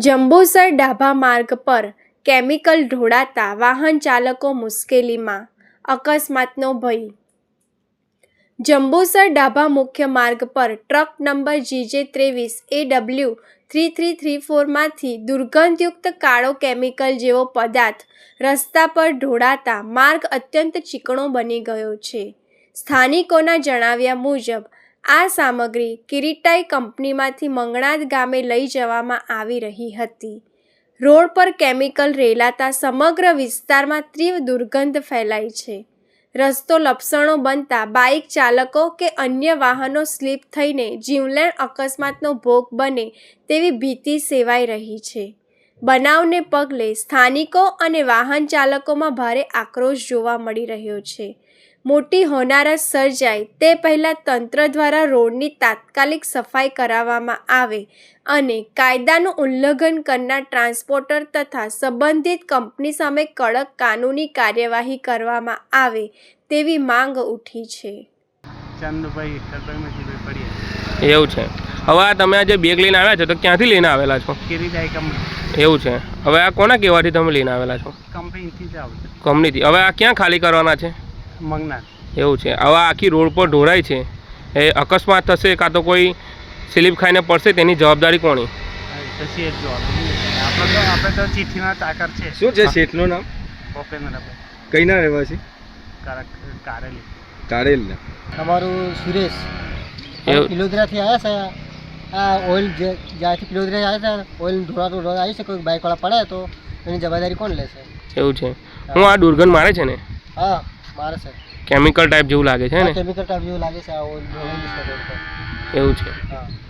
જંબુસર ડાભા માર્ગ પર કેમિકલ ઢોળાતા વાહન ચાલકો મુશ્કેલીમાં, અકસ્માતનો ભય. જંબુસર ડાભા મુખ્ય માર્ગ પર ટ્રક નંબર GJ23AW3334 માંથી દુર્ગંધયુક્ત કાળો કેમિકલ જેવો પદાર્થ રસ્તા પર ઢોળાતા માર્ગ અત્યંત ચીકણો બની ગયો છે. સ્થાનિકોના જણાવ્યા મુજબ આ સામગ્રી કિરીટાઈ કંપનીમાંથી મંગણાદ ગામે લઈ જવામાં આવી રહી હતી. રોડ પર કેમિકલ રેલાતા સમગ્ર વિસ્તારમાં તીવ્ર દુર્ગંધ ફેલાઈ છે. રસ્તો લપસણો બનતા બાઇક ચાલકો કે અન્ય વાહનો સ્લીપ થઈને જીવલેણ અકસ્માતનો ભોગ બને તેવી ભીતિ સેવાઈ રહી છે. બનાવને પગલે સ્થાનિકો અને વાહન ચાલકોમાં ભારે આક્રોશ જોવા મળી રહ્યો છે. મોટી હોનારત સર્જાય તે પહેલાં તંત્ર દ્વારા રોડની તાત્કાલિક સફાઈ કરાવવામાં આવે અને કાયદાનું ઉલ્લંઘન કરનાર ટ્રાન્સપોર્ટર તથા સંબંધિત કંપની સામે કડક કાનૂની કાર્યવાહી કરવામાં આવે તેવી માંગ ઉઠી છે. એવું છે. હવે આ તમે આજે બેગ લઈને આવ્યા છો તો ક્યાંથી લઈને આવેલા છો? એવું છે. હવે આ કોના કહેવાથી તમે લઈને આવેલા છો? કંપનીથી. હવે આ ક્યાં ખાલી કરવાના છે? મંગનાથ. એવું છે. હવે આખી રોડ પર ઢોળાય છે, એ અકસ્માત થશે કાં તો કોઈ સ્લીપ ખાઈને પડશે તેની જવાબદારી કોની? આપણે તો ચિઠ્ઠીના ચાકર છે. શું છે શેઠનું નામ? ભૂપેન્દ્રભાઈ. કઈના રહેવાસી? કારેલી. કારેલના. અમારું સુરેશ પિલોદરાથી આવ્યા છે. આ ઓઇલ જ્યાંથી પિલોદરા આવ્યા છે, ઓઇલ ઢોળાતું આવી છે, કોઈ બાઇકવાળા પડે તો એની જવાબદારી કોણ લેશે? એવું છે. હું આ દુર્ગંધ મારે છે ને? હા, મારે છે. કેમિકલ ટાઈપ જેવું લાગે છે ને? કેમિકલ ટાઈપ જેવું લાગે છે આ ઓઇલ ઢોળાયેલું છે રોડ પર. એવું છે. હા.